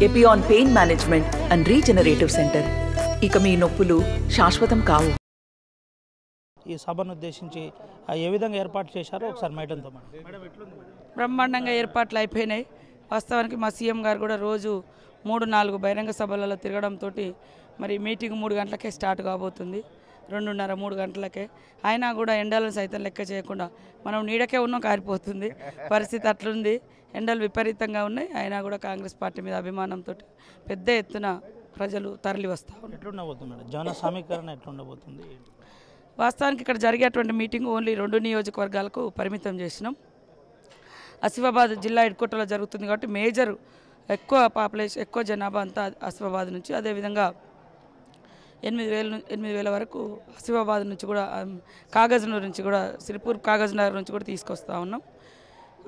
Epione pain management and regenerative centre. ఇక మీ నొప్పులు శాశ్వతం కావు. ఈ సభను ఉద్దేశించి ఏ విధంగా ఏర్పాటు చేశారో ఒకసారి మేడంతో బ్రహ్మాండంగా ఏర్పాట్లు అయిపోయినాయి. వాస్తవానికి మా సీఎం గారు కూడా రోజు 3-4 బహిరంగ సభలలో తిరగడంతో మరి మీటింగ్ 3 గంటలకే స్టార్ట్ కాబోతుంది. 2:30-3 గంటలకే. అయినా కూడా ఎండలను సైతం లెక్క చేయకుండా మనం నీడకే ఉన్నాం, కారిపోతుంది పరిస్థితి అట్లుంది. ఎండలు విపరీతంగా ఉన్నాయి. అయినా కూడా కాంగ్రెస్ పార్టీ మీద అభిమానంతో పెద్ద ఎత్తున ప్రజలు తరలి వస్తారు. ఎట్లుండబోతుంది మేడం జన సమీకరణ ఎట్లుండబోతుంది? వాస్తవానికి ఇక్కడ జరిగేటువంటి మీటింగ్ ఓన్లీ 2 నియోజకవర్గాలకు పరిమితం చేసినాం. ఆసిఫాబాద్ జిల్లా హెడ్ క్వార్టర్లో జరుగుతుంది కాబట్టి మేజర్ ఎక్కువ పాపులేషన్, ఎక్కువ జనాభా అంతా ఆసిఫాబాద్ నుంచి, అదేవిధంగా 8,000 వరకు ఆసిఫాబాద్ నుంచి కూడా, కాగజ్నగర్ నుంచి కూడా, సిరిపూర్ కాగజ్నగర్ నుంచి కూడా తీసుకొస్తూ ఉన్నాం.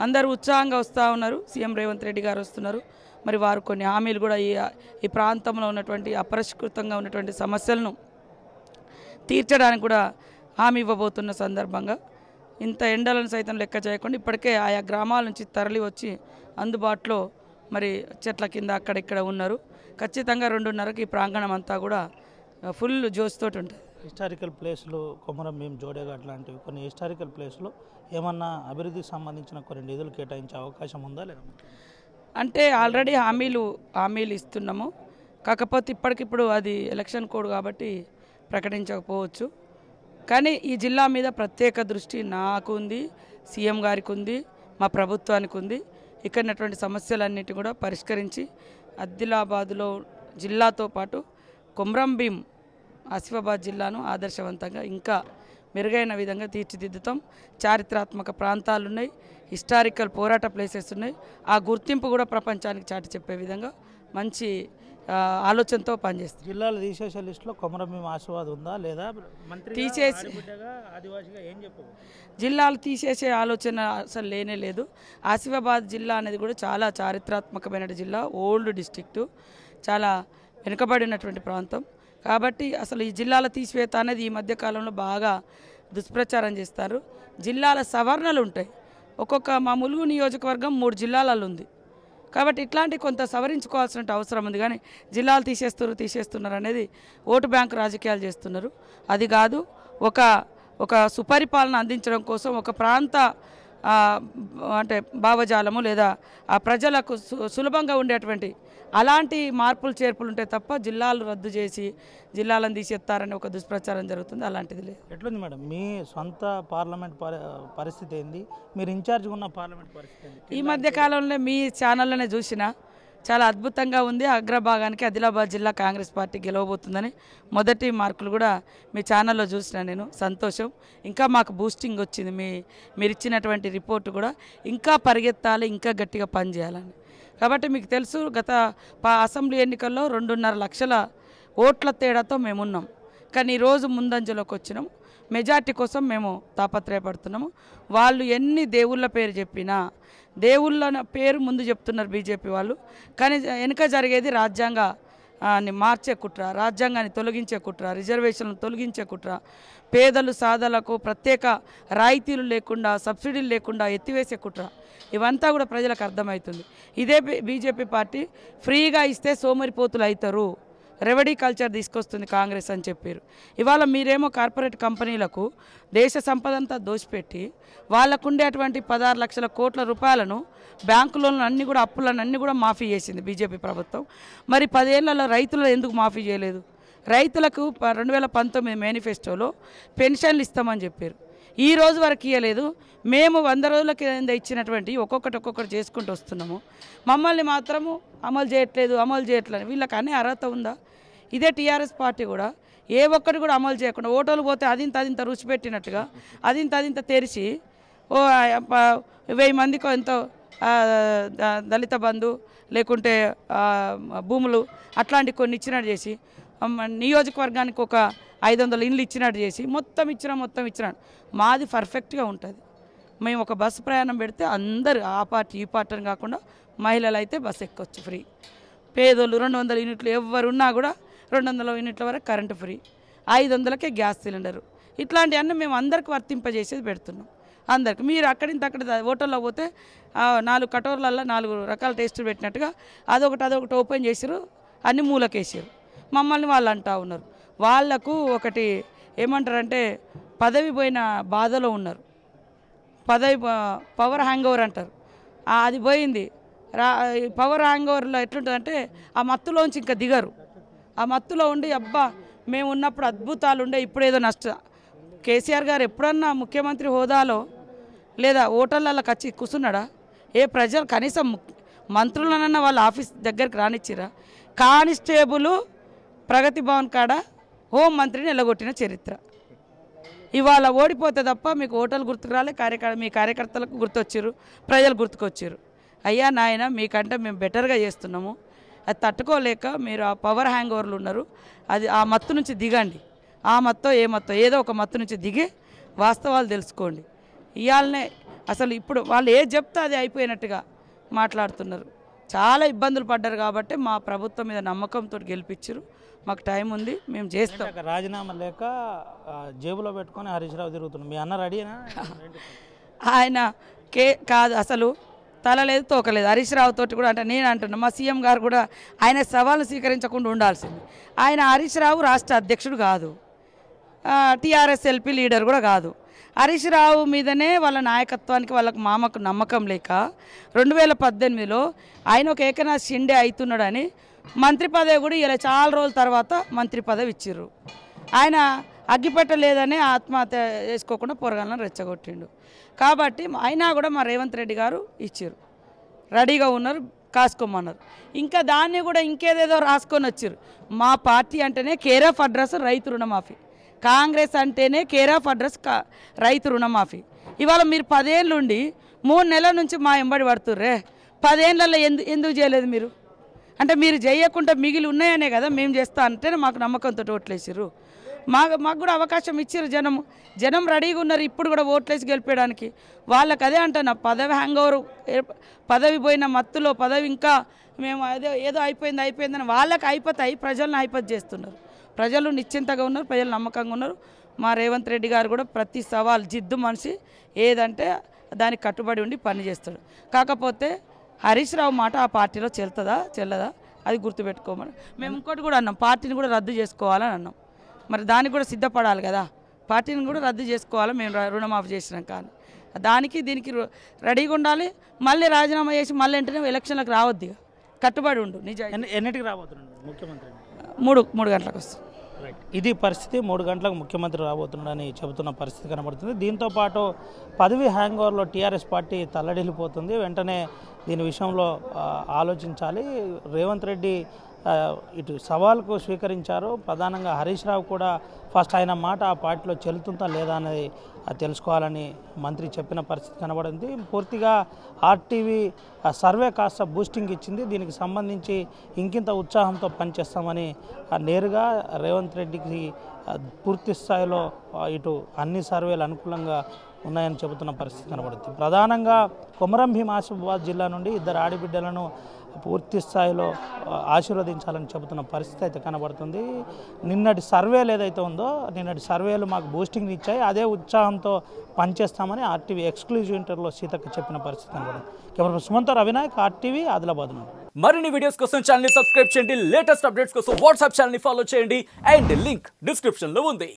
అందరూ ఉత్సాహంగా వస్తూ ఉన్నారు. సీఎం రేవంత్ రెడ్డి గారు వస్తున్నారు. మరి వారు కొన్ని హామీలు కూడా ఈ ప్రాంతంలో ఉన్నటువంటి అపరిష్కృతంగా ఉన్నటువంటి సమస్యలను తీర్చడానికి కూడా హామీ ఇవ్వబోతున్న సందర్భంగా ఇంత ఎండలను సైతం లెక్క చేయకుండా ఇప్పటికే ఆయా గ్రామాల నుంచి తరలి వచ్చి అందుబాటులో మరి చెట్ల కింద అక్కడిక్కడ ఉన్నారు. ఖచ్చితంగా 2:30కి ఈ ప్రాంగణం అంతా కూడా ఫుల్ జోష్తోటి ఉంటుంది. హిస్టారికల్ ప్లేస్లు కొమరం భీం, జోడేఘాట్ లాంటివి కొన్ని హిస్టారికల్ ప్లేస్లో ఏమన్నా అభివృద్ధికి సంబంధించిన కొన్ని నిధులు కేటాయించే అవకాశం ఉందా లేదా? అంటే ఆల్రెడీ హామీలు ఇస్తున్నాము. కాకపోతే ఇప్పటికిప్పుడు అది ఎలక్షన్ కోడ్ కాబట్టి ప్రకటించకపోవచ్చు. కానీ ఈ జిల్లా మీద ప్రత్యేక దృష్టి నాకు ఉంది, సీఎం గారికి ఉంది, మా ప్రభుత్వానికి ఉంది. ఇక్కడ ఉన్నటువంటి సమస్యలన్నిటి కూడా పరిష్కరించి ఆదిలాబాద్లో జిల్లాతో పాటు కొమరం భీం ఆసిఫాబాద్ జిల్లాను ఆదర్శవంతంగా ఇంకా మెరుగైన విధంగా తీర్చిదిద్దుతాం. చారిత్రాత్మక ప్రాంతాలు ఉన్నాయి, హిస్టారికల్ పోరాట ప్లేసెస్ ఉన్నాయి. ఆ గుర్తింపు కూడా ప్రపంచానికి చాటి చెప్పే విధంగా మంచి ఆలోచనతో పనిచేస్తుంది. జిల్లాలు తీసేసే లిస్టులో కొమరం భీం ఆసిఫాబాద్ ఉందా లేదా? తీసేసి ఆదివాసిగా ఏం చెప్పు? జిల్లాలు తీసేసే ఆలోచన అసలు లేనే లేదు. ఆసిఫాబాద్ జిల్లా అనేది కూడా చాలా చారిత్రాత్మకమైన జిల్లా, ఓల్డ్ డిస్ట్రిక్టు, చాలా వెనుకబడినటువంటి ప్రాంతం. కాబట్టి అసలు ఈ జిల్లాల తీసివేత అనేది ఈ మధ్యకాలంలో బాగా దుష్ప్రచారం చేస్తారు. జిల్లాల సవరణలు ఉంటాయి. మా ములుగు నియోజకవర్గం 3 జిల్లాలలో ఉంది కాబట్టి ఇట్లాంటి కొంత సవరించుకోవాల్సిన అవసరం ఉంది. కానీ జిల్లాలు తీసేస్తున్నారు అనేది ఓటు బ్యాంకు రాజకీయాలు చేస్తున్నారు. అది కాదు, ఒక సుపరిపాలన అందించడం కోసం ఒక ప్రాంత అంటే భావజాలము లేదా ఆ ప్రజలకు సులభంగా ఉండేటువంటి అలాంటి మార్పులు చేర్పులు ఉంటాయి తప్ప జిల్లాలు రద్దు చేసి జిల్లాలను తీసేస్తారని ఒక దుష్ప్రచారం జరుగుతుంది. అలాంటిది లేదు. ఎట్లుంది మేడం మీ సొంత పార్లమెంట్ పరిస్థితి ఏంది? మీరు ఇన్ఛార్జ్గా ఉన్న పార్లమెంట్ పరిస్థితి ఏంది? ఈ మధ్య కాలంలో మీ ఛానల్లోనే చూసిన చాలా అద్భుతంగా ఉంది. అగ్రభాగానికి ఆదిలాబాద్ జిల్లా కాంగ్రెస్ పార్టీ గెలవబోతుందని మొదటి మార్కులు కూడా మీ ఛానల్లో చూసిన నేను. సంతోషం. ఇంకా మాకు బూస్టింగ్ వచ్చింది. మీరు ఇచ్చినటువంటి రిపోర్టు కూడా ఇంకా పరిగెత్తాలి, ఇంకా గట్టిగా పనిచేయాలని. కాబట్టి మీకు తెలుసు గత అసెంబ్లీ ఎన్నికల్లో 2.5 లక్షల ఓట్ల తేడాతో మేమున్నాం. కానీ ఈరోజు ముందంజలోకి వచ్చినాం. మెజార్టీ కోసం మేము తాపత్రయపడుతున్నాము. వాళ్ళు ఎన్ని దేవుళ్ళ పేరు చెప్పినా దేవుళ్ళ పేరు ముందు చెప్తున్నారు బీజేపీ వాళ్ళు. కానీ వెనుక జరిగేది రాజ్యాంగాన్ని మార్చే కుట్ర, రాజ్యాంగాన్ని తొలగించే కుట్ర, రిజర్వేషన్లు తొలగించే కుట్ర, పేదలు సాధలకు ప్రత్యేక రాయితీలు లేకుండా, సబ్సిడీలు లేకుండా ఎత్తివేసే కుట్ర. ఇవంతా కూడా ప్రజలకు అర్థమవుతుంది. ఇదే బీజేపీ పార్టీ ఫ్రీగా ఇస్తే సోమరిపోతులు అవుతారు, రెవెడీ కల్చర్ తీసుకొస్తుంది కాంగ్రెస్ అని చెప్పారు. ఇవాళ మీరేమో కార్పొరేట్ కంపెనీలకు దేశ సంపద అంతా దోచిపెట్టి వాళ్ళకుండేటువంటి 16 లక్షల కోట్ల రూపాయలను బ్యాంకు లోన్లు అన్నీ కూడా, అప్పులను అన్నీ కూడా మాఫీ చేసింది బీజేపీ ప్రభుత్వం. మరి 10 ఏళ్లలో రైతులు ఎందుకు మాఫీ చేయలేదు? రైతులకు 2019 మేనిఫెస్టోలో పెన్షన్లు ఇస్తామని చెప్పారు. ఈ రోజు వరకు ఇవ్వలేదు. మేము 100 రోజుల కింద ఇచ్చినటువంటి ఒక్కొక్కటి చేసుకుంటూ వస్తున్నాము. మమ్మల్ని మాత్రము అమలు చేయట్లేదు. వీళ్ళకి అన్నీ అర్హత ఉందా? ఇదే టీఆర్ఎస్ పార్టీ కూడా ఏ ఒక్కటి కూడా అమలు చేయకుండా ఓటోలు పోతే అదింత రుచి పెట్టినట్టుగా అదింత తెరిచి 1000 మందికి ఎంతో దళిత బంధు లేకుంటే భూములు అట్లాంటి కొన్ని ఇచ్చినట్టు చేసి, నియోజకవర్గానికి ఒక 500 ఇండ్లు ఇచ్చినట్టు చేసి మొత్తం ఇచ్చినాడు. మాది పర్ఫెక్ట్గా ఉంటుంది. మేము ఒక బస్సు ప్రయాణం పెడితే అందరు ఆ పార్టీ ఈ పార్టీ అని కాకుండా మహిళలు అయితే బస్సు ఎక్కొచ్చు ఫ్రీ. పేదోళ్ళు 200 యూనిట్లు ఎవరున్నా కూడా 200 యూనిట్ల వరకు కరెంటు ఫ్రీ, 500కే గ్యాస్ సిలిండరు. ఇట్లాంటివన్నీ మేము అందరికి వర్తింపజేసేది పెడుతున్నాం. అందరికి. మీరు అక్కడింత అక్కడ హోటల్లో పోతే 4 కటోర్లలో 4 రకాల టేస్టులు పెట్టినట్టుగా అదొకటి ఓపెన్ చేసారు, అన్ని మూలకేసారు. మమ్మల్ని వాళ్ళు అంటూ ఉన్నారు. వాళ్లకు ఒకటి ఏమంటారంటే పదవి పోయిన బాధలో ఉన్నారు. పవర్ హ్యాంగ్ ఓవర్ అంటారు, అది పోయింది. పవర్ హ్యాంగ్ ఓవర్లో ఎట్లుంటుందంటే ఆ మత్తులోంచి ఇంకా దిగరు. ఆ మత్తులో ఉండి అబ్బా మేము ఉన్నప్పుడు అద్భుతాలు ఉండే, ఇప్పుడు ఏదో కేసీఆర్ గారు ఎప్పుడన్నా ముఖ్యమంత్రి హోదాలో లేదా హోటళ్ళకి వచ్చి కూర్చున్నాడా? ఏ ప్రజలు కనీసం మంత్రులనన్నా వాళ్ళ ఆఫీస్ దగ్గరికి రానిచ్చిరా? కానిస్టేబుల్ ప్రగతి భవన్ కాడ హోం మంత్రిని ఎల్లగొట్టిన చరిత్ర. ఇవాళ ఓడిపోతే తప్ప మీకు హోటల్ గుర్తుకు రాలే, మీ కార్యకర్తలకు గుర్తొచ్చారు, ప్రజలు గుర్తుకొచ్చారు. అయ్యా నాయన మీకంటే మేము బెటర్గా చేస్తున్నాము, అది తట్టుకోలేక మీరు ఆ పవర్ హ్యాంగ్ ఓవర్లు ఉన్నారు. అది ఆ మత్తు నుంచి దిగండి. ఆ మత్తో ఏ మత్తో ఏదో ఒక మత్తు నుంచి దిగి వాస్తవాలు తెలుసుకోండి. ఇవాళనే అసలు ఇప్పుడు వాళ్ళు ఏది చెప్తే అది అయిపోయినట్టుగా మాట్లాడుతున్నారు. చాలా ఇబ్బందులు పడ్డారు కాబట్టి మా ప్రభుత్వం మీద నమ్మకంతో గెలిపించారు. మాకు టైం ఉంది, మేము చేస్తాం. రాజీనామా లేక జేబులో పెట్టుకొని హరీష్ రావు తిరుగుతున్నాం. మీ అన్న రెడీనా? ఆయన కాదు, అసలు తల లేదు తోకలేదు. హరీష్ రావు తోటి కూడా అంటే నేను అంటున్నా, మా సీఎం గారు కూడా ఆయన సవాళ్ళు స్వీకరించకుండా ఉండాల్సింది. ఆయన హరీష్ రావు రాష్ట్ర అధ్యక్షుడు కాదు, టీఆర్ఎస్ ఎల్పీ లీడర్ కూడా కాదు. హరీష్ రావు మీదనే వాళ్ళ నాయకత్వానికి వాళ్ళకు మామకు నమ్మకం లేక 2018లో ఆయన ఒక ఏకనాథ్ షిండే అవుతున్నాడని మంత్రి పదవి కూడా ఇలా చాలా రోజుల తర్వాత మంత్రి పదవి ఇచ్చిర్రు. ఆయన అగ్గిపెట్టలేదని ఆత్మహత్య చేసుకోకుండా పొరగాలను రెచ్చగొట్టిండు. కాబట్టి అయినా కూడా మా రేవంత్ రెడ్డి గారు ఇచ్చారు, రెడీగా ఉన్నారు, కాసుకోమన్నారు. ఇంకా దాన్ని కూడా ఇంకేదేదో రాసుకొని వచ్చారు. మా పార్టీ అంటేనే కేర్ ఆఫ్ అడ్రస్ రైతు రుణమాఫీ, కాంగ్రెస్ అంటేనే కేర్ ఆఫ్ అడ్రస్ రైతు రుణమాఫీ. ఇవాళ మీరు 10 ఏళ్ళుండి 3 నెలల నుంచి మా ఎంబడి పడుతుర్రే. 10 ఏళ్ళల్లో ఎందుకు చేయలేదు మీరు? అంటే మీరు చేయకుండా మిగిలి ఉన్నాయనే కదా మేము చేస్తా అంటేనే మాకు నమ్మకంతో ఓట్లేసారు. మాకు కూడా అవకాశం ఇచ్చారు. జనం రెడీగా ఉన్నారు ఇప్పుడు కూడా ఓట్లేసి గెలిపేయడానికి. వాళ్ళకి అదే అంటున్నా, పదవి హ్యాంగ్ ఓవర్, పదవి పోయిన మత్తులో పదవి ఇంకా మేము ఏదో అయిపోయిందని వాళ్ళకి అయిపోతాయి, ప్రజలను అయిపోతు చేస్తున్నారు. ప్రజలు నిశ్చింతగా ఉన్నారు, ప్రజలు నమ్మకంగా ఉన్నారు. మా రేవంత్ రెడ్డి గారు కూడా ప్రతి సవాల్ జిద్దు మనిషి, ఏదంటే దానికి కట్టుబడి ఉండి పని చేస్తాడు. కాకపోతే హరీష్ రావు మాట ఆ పార్టీలో చెల్లదా అది గుర్తుపెట్టుకోమని మేము ఇంకోటి కూడా అన్నాం, పార్టీని కూడా రద్దు చేసుకోవాలని అన్నాం. మరి దానికి కూడా సిద్ధపడాలి కదా, పార్టీని కూడా రద్దు చేసుకోవాలి మేము రుణమాఫీ చేసినాం. కానీ దానికి దీనికి రెడీగా ఉండాలి. మళ్ళీ రాజీనామా చేసి మళ్ళీ వెంటనే ఎలక్షన్లకు రావద్దు, కట్టుబడి ఉండు. నిజం ఎన్నిటికి రాబోతున్నాడు ముఖ్యమంత్రి? 3 గంటలకు వస్తుంది. ఇది పరిస్థితి. 3 గంటలకు ముఖ్యమంత్రి రాబోతున్నాడని చెబుతున్న పరిస్థితి కనబడుతుంది. దీంతోపాటు పదవి హ్యాంగ్ ఓవర్లో టీఆర్ఎస్ పార్టీ తల్లడిల్లిపోతుంది. వెంటనే దీని విషయంలో ఆలోచించాలి. రేవంత్ రెడ్డి ఇటు సవాల్కు స్వీకరించారు. ప్రధానంగా హరీష్ రావు కూడా ఫస్ట్ ఆయన మాట ఆ పార్టీలో చెల్లుతుందా లేదా అనేది తెలుసుకోవాలని మంత్రి చెప్పిన పరిస్థితి కనబడింది. పూర్తిగా ఆర్టీవీ సర్వే కాస్త బూస్టింగ్ ఇచ్చింది. దీనికి సంబంధించి ఇంకింత ఉత్సాహంతో పనిచేస్తామని నేరుగా రేవంత్ రెడ్డికి పూర్తి స్థాయిలో ఇటు అన్ని సర్వేలు అనుకూలంగా ఉన్నాయని చెబుతున్న పరిస్థితి కనబడుతుంది. ప్రధానంగా కొమరం భీం ఆసిఫాబాద్ జిల్లా నుండి 2 ఆడబిడ్డలను పూర్తి స్థాయిలో ఆశీర్వదించాలని చెబుతున్న పరిస్థితి అయితే కనబడుతుంది. నిన్నటి సర్వేలు ఏదైతే ఉందో, నిన్నటి సర్వేలు మాకు బూస్టింగ్ ఇచ్చాయి, అదే ఉత్సాహంతో పనిచేస్తామని ఆర్టీవీ ఎక్స్క్లూజివ్ ఇంటర్వ్యూలో సీతక్క చెప్పిన పరిస్థితి కనబడుతుంది. కెమెరా సుమంతో రవినాయక్, ఆర్టీవీ, ఆదిలాబాద్ నుండి. మరిన్ని వీడియోస్ కోసం ఛానల్ ని సబ్స్క్రైబ్ చేయండి, లేటెస్ట్ అప్డేట్స్ కోసం వాట్సాప్ ఛానల్ ని ఫాలో చేయండి, అండ్ లింక్ డిస్క్రిప్షన్ లో ఉంది.